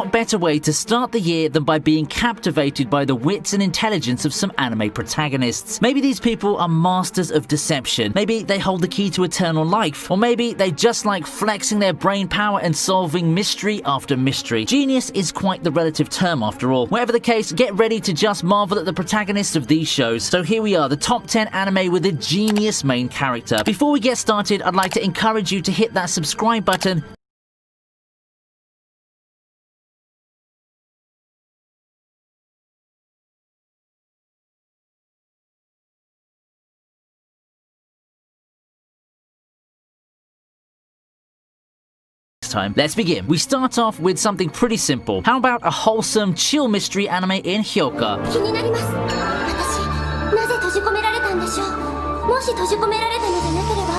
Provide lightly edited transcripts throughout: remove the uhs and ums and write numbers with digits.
what better way to start the year than by being captivated by the wits and intelligence of some anime protagonists? Maybe these people are masters of deception, maybe they hold the key to eternal life, or maybe they just like flexing their brain power and solving mystery after mystery. Genius is quite the relative term after all. Whatever the case, get ready to just marvel at the protagonists of these shows. So here we are, the top 10 anime with a genius main character. Before we get started, I'd like to encourage you to hit that subscribe button. Time. Let's begin. We start off with something pretty simple. How about a wholesome, chill mystery anime in Hyoka? 気になります。私、なぜ閉じ込められたんでしょう。もし閉じ込められたのでなければ、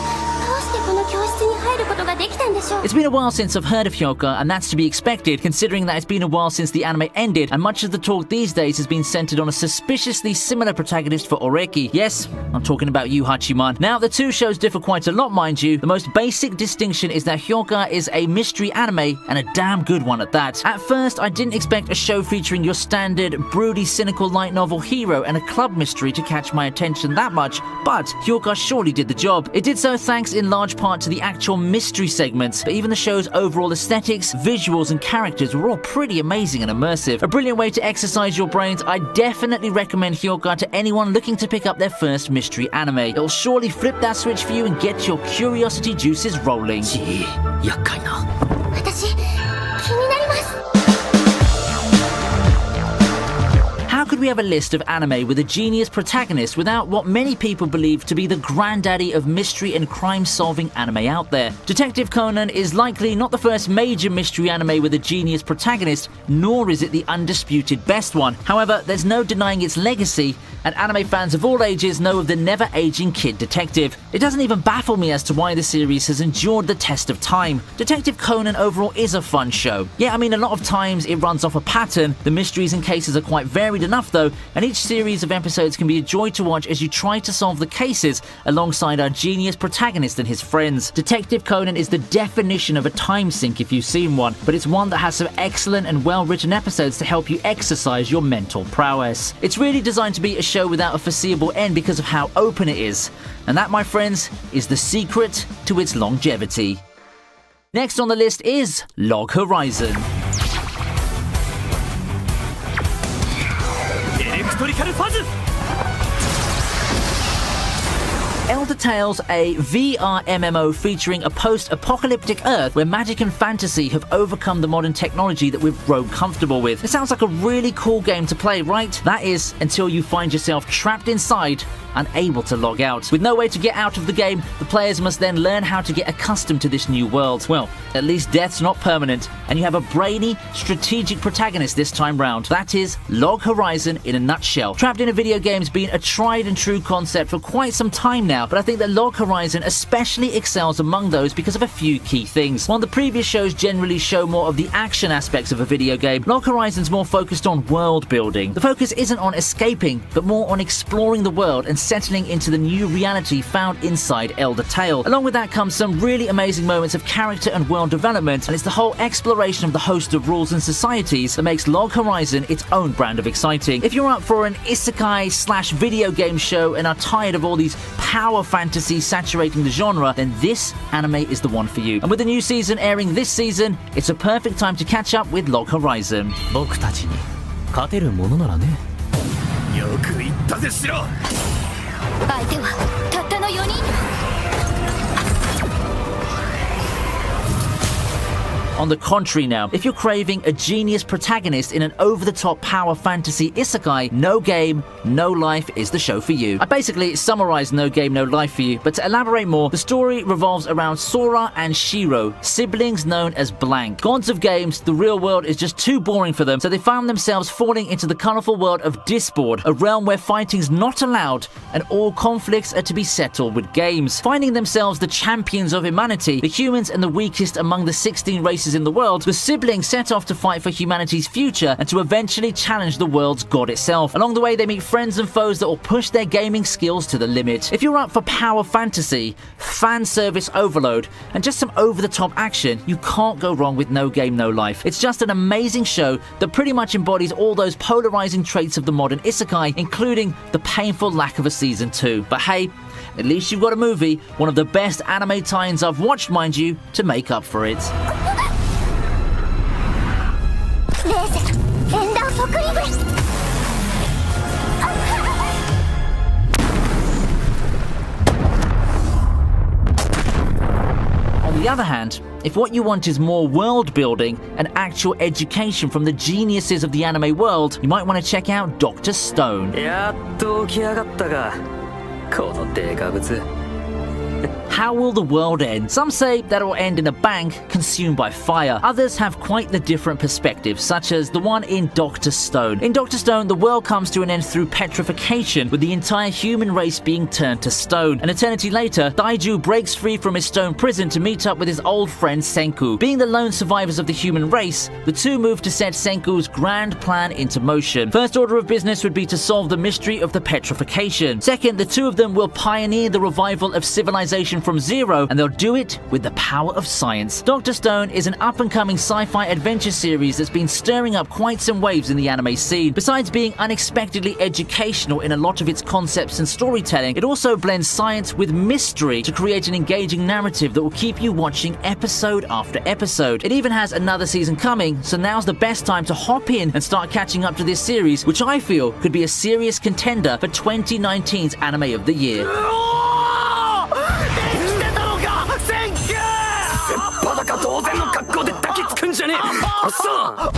どうしてこの教室に入ることができたんでしょう。 It's been a while since I've heard of Hyoka, and that's to be expected, considering that it's been a while since the anime ended, and much of the talk these days has been centered on a suspiciously similar protagonist for Oreki. Yes, I'm talking about you, Hachiman. Now, the two shows differ quite a lot, mind you. The most basic distinction is that Hyoka is a mystery anime, and a damn good one at that. At first, I didn't expect a show featuring your standard, broody, cynical light novel hero and a club mystery to catch my attention that much, but Hyoka surely did the job. It did so thanks in large part to the actual mystery segments, but even the show's overall aesthetics, visuals and characters were all pretty amazing and immersive. A brilliant way to exercise your brains. I definitely recommend Hyoka to anyone looking to pick up their first mystery anime. It'll surely flip that switch for you and get your curiosity juices rolling. 厄介な。私、気になります。 How could we have a list of anime with a genius protagonist without what many people believe to be the granddaddy of mystery and crime-solving anime out there? Detective Conan is likely not the first major mystery anime with a genius protagonist, nor is it the undisputed best one. However, there's no denying its legacy, and anime fans of all ages know of the never-aging kid detective. It doesn't even baffle me as to why the series has endured the test of time. Detective Conan overall is a fun show. Yeah, I mean, a lot of times it runs off a pattern. The mysteries and cases are quite varied enough though, and each series of episodes can be a joy to watch as you try to solve the cases alongside our genius protagonist and his friends. Detective Conan is the definition of a time sink if you've seen one, but it's one that has some excellent and well-written episodes to help you exercise your mental prowess. It's really designed to be a show without a foreseeable end because of how open it is, and that, my friends, is the secret to its longevity. Next on the list is Log Horizon. Elder Tales, a VR MMO featuring a post-apocalyptic Earth where magic and fantasy have overcome the modern technology that we've grown comfortable with. It sounds like a really cool game to play, right? That is, until you find yourself trapped inside, unable to log out. With no way to get out of the game, the players must then learn how to get accustomed to this new world. Well, at least death's not permanent, and you have a brainy, strategic protagonist this time round. That is Log Horizon in a nutshell. Trapped in a video game's been a tried and true concept for quite some time now, but I think that Log Horizon especially excels among those because of a few key things. While the previous shows generally show more of the action aspects of a video game, Log Horizon's more focused on world building. The focus isn't on escaping, but more on exploring the world and settling into the new reality found inside Elder Tale. Along with that comes some really amazing moments of character and world development, and it's the whole exploration of the host of rules and societies that makes Log Horizon its own brand of exciting. If you're up for an isekai / video game show and are tired of all these power fantasy saturating the genre, then this anime is the one for you. And with the new season airing this season, it's a perfect time to catch up with Log Horizon. 僕たちに勝てるものならね。よく言ったぜシロ。相手はたったの4人。On the contrary now, if you're craving a genius protagonist in an over-the-top power fantasy isekai, No Game, No Life is the show for you. I basically summarized No Game, No Life for you, but to elaborate more, the story revolves around Sora and Shiro, siblings known as Blank. Gods of games, the real world is just too boring for them, so they found themselves falling into the colorful world of Disboard, a realm where fighting's not allowed and all conflicts are to be settled with games. Finding themselves the champions of humanity, the humans and the weakest among the 16 races races in the world, the siblings set off to fight for humanity's future and to eventually challenge the world's god itself. Along the way, they meet friends and foes that will push their gaming skills to the limit. If you're up for power fantasy, fan service overload, and just some over-the-top action, you can't go wrong with No Game No Life. It's just an amazing show that pretty much embodies all those polarizing traits of the modern isekai, including the painful lack of a season 2. But hey, at least you've got a movie, one of the best anime tie-ins I've watched, mind you, to make up for it. On the other hand, if what you want is more world building and actual education from the geniuses of the anime world, you might want to check out Dr. Stone. やっと起き上がったが、このデカブツ。 How will the world end? Some say that it will end in a bank consumed by fire. Others have quite the different perspectives, such as the one in Dr. Stone. In Dr. Stone, the world comes to an end through petrification, with the entire human race being turned to stone. An eternity later, Daiju breaks free from his stone prison to meet up with his old friend Senku. Being the lone survivors of the human race, the two move to set Senku's grand plan into motion. First order of business would be to solve the mystery of the petrification. Second, the two of them will pioneer the revival of civilization from zero, and they'll do it with the power of science. Dr. Stone is an up-and-coming sci-fi adventure series that's been stirring up quite some waves in the anime scene. Besides being unexpectedly educational in a lot of its concepts and storytelling, it also blends science with mystery to create an engaging narrative that will keep you watching episode after episode. It even has another season coming, so now's the best time to hop in and start catching up to this series, which I feel could be a serious contender for 2019's Anime of the Year. 裸同然の格好で抱きつくんじゃねえ。あっさ。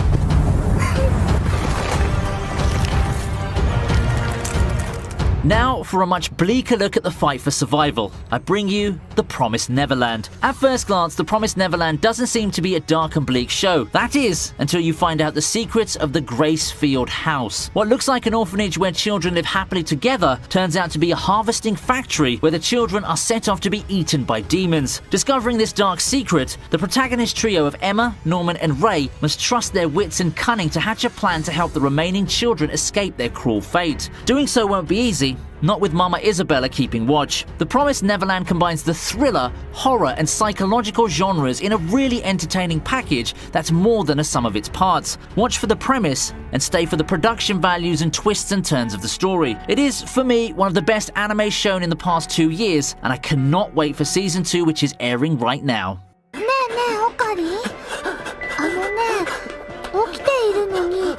Now, for a much bleaker look at the fight for survival, I bring you The Promised Neverland. At first glance, The Promised Neverland doesn't seem to be a dark and bleak show. That is, until you find out the secrets of the Gracefield House. What looks like an orphanage where children live happily together turns out to be a harvesting factory where the children are set off to be eaten by demons. Discovering this dark secret, the protagonist trio of Emma, Norman, and Ray must trust their wits and cunning to hatch a plan to help the remaining children escape their cruel fate. Doing so won't be easy, not with Mama Isabella keeping watch. The Promised Neverland combines the thriller, horror, and psychological genres in a really entertaining package that's more than a sum of its parts. Watch for the premise and stay for the production values and twists and turns of the story. It is, for me, one of the best anime shown in the past 2 years, and I cannot wait for season 2, which is airing right now. ねえねえオカリ起きているのに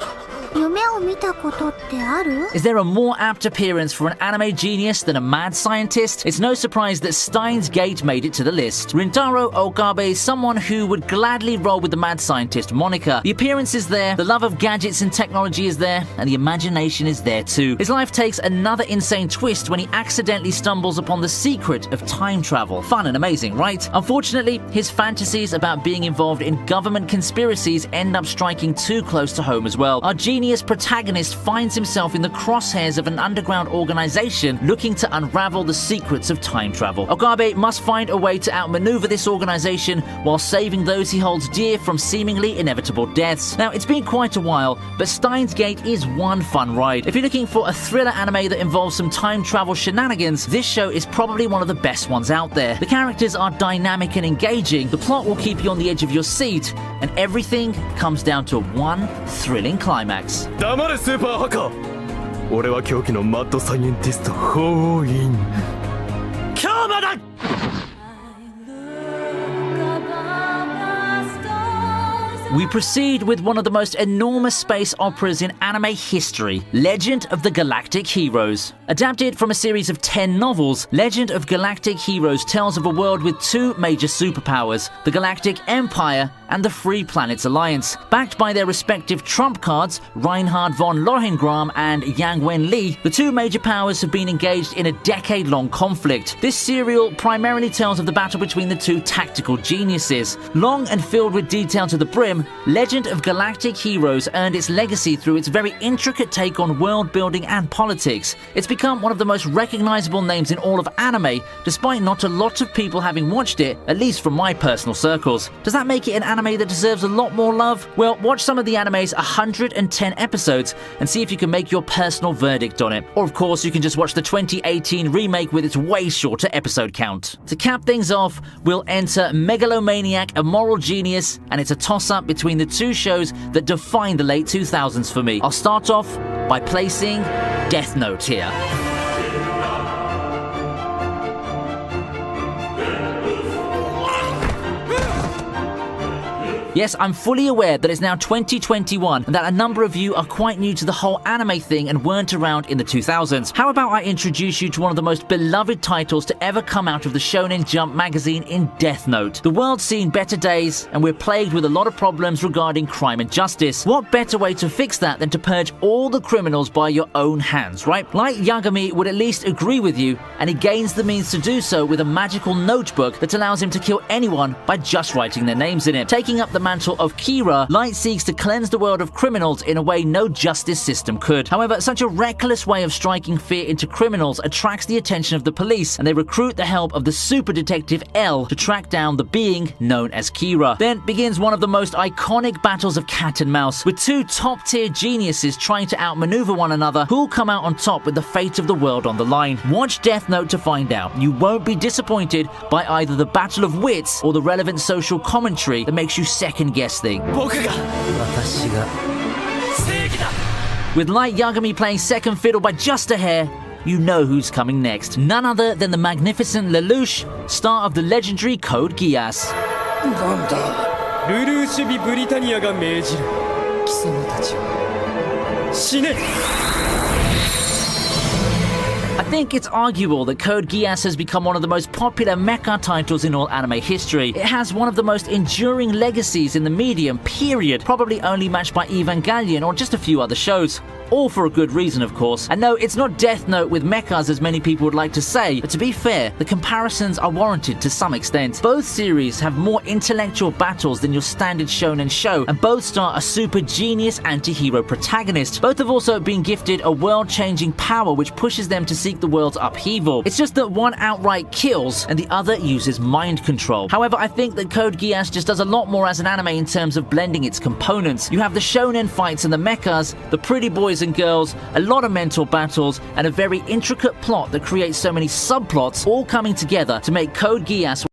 夢を見たことってある? Is there a more apt appearance for an anime genius than a mad scientist? It's no surprise that Steins Gate made it to the list. Rintaro Okabe is someone who would gladly roll with the mad scientist moniker. The appearance is there, the love of gadgets and technology is there, and the imagination is there too. His life takes another insane twist when he accidentally stumbles upon the secret of time travel. Fun and amazing, right? Unfortunately, his fantasies about being involved in government conspiracies end up striking too close to home as well. Our genius protagonist finds himself in the crosshairs of an underground organization looking to unravel the secrets of time travel. Okabe must find a way to outmaneuver this organization while saving those he holds dear from seemingly inevitable deaths. Now, it's been quite a while, but Steins Gate is one fun ride. If you're looking for a thriller anime that involves some time travel shenanigans, this show is probably one of the best ones out there. The characters are dynamic and engaging, the plot will keep you on the edge of your seat, and everything comes down to one thrilling climax. 黙れスーパーハカ。俺は狂気のマッドサイエンティストホーイン。キャーマだ。 We proceed with one of the most enormous space operas in anime history, Legend of the Galactic Heroes. Adapted from a series of 10 novels, Legend of Galactic Heroes tells of a world with two major superpowers, the Galactic Empire and the Free Planets Alliance. Backed by their respective trump cards, Reinhard von Lohengram and Yang Wen Li, the two major powers have been engaged in a decade-long conflict. This serial primarily tells of the battle between the two tactical geniuses. Long and filled with detail to the brim, time, Legend of Galactic Heroes earned its legacy through its very intricate take on world building and politics. It's become one of the most recognizable names in all of anime, despite not a lot of people having watched it, at least from my personal circles. Does that make it an anime that deserves a lot more love? Well, watch some of the anime's 110 episodes and see if you can make your personal verdict on it. Or of course, you can just watch the 2018 remake with its way shorter episode count. To cap things off, we'll enter Megalomaniac, a moral genius, and it's a toss-up between the two shows that defined the late 2000s for me. I'll start off by placing Death Note here. Yes, I'm fully aware that it's now 2021 and that a number of you are quite new to the whole anime thing and weren't around in the 2000s. How about I introduce you to one of the most beloved titles to ever come out of the Shonen Jump magazine in Death Note. The world's seen better days and we're plagued with a lot of problems regarding crime and justice. What better way to fix that than to purge all the criminals by your own hands, right? Light Yagami would at least agree with you, and he gains the means to do so with a magical notebook that allows him to kill anyone by just writing their names in it. Taking up the mantle of Kira, Light seeks to cleanse the world of criminals in a way no justice system could. However, such a reckless way of striking fear into criminals attracts the attention of the police, and they recruit the help of the super detective L to track down the being known as Kira. Then begins one of the most iconic battles of cat and mouse, with two top-tier geniuses trying to outmaneuver one another who'll come out on top with the fate of the world on the line. Watch Death Note to find out. You won't be disappointed by either the battle of wits or the relevant social commentary that makes you second-guess things. With Light Yagami playing second fiddle by just a hair, you know who's coming next. None other than the magnificent Lelouch, star of the legendary Code Geass. ルルーシュビ・ブリタニアが命じる貴様たちは死ね I think it's arguable that Code Geass has become one of the most popular mecha titles in all anime history. It has one of the most enduring legacies in the medium, period, probably only matched by Evangelion or just a few other shows. All for a good reason, of course. And no, it's not Death Note with mechas as many people would like to say, but to be fair, the comparisons are warranted to some extent. Both series have more intellectual battles than your standard shonen show, and both star a super genius anti-hero protagonist. Both have also been gifted a world-changing power which pushes them to seek the world's upheaval. It's just that one outright kills and the other uses mind control. However, I think that Code Geass just does a lot more as an anime in terms of blending its components. You have the shonen fights and the mechas, the pretty boys and girls, a lot of mental battles, and a very intricate plot that creates so many subplots all coming together to make Code Geass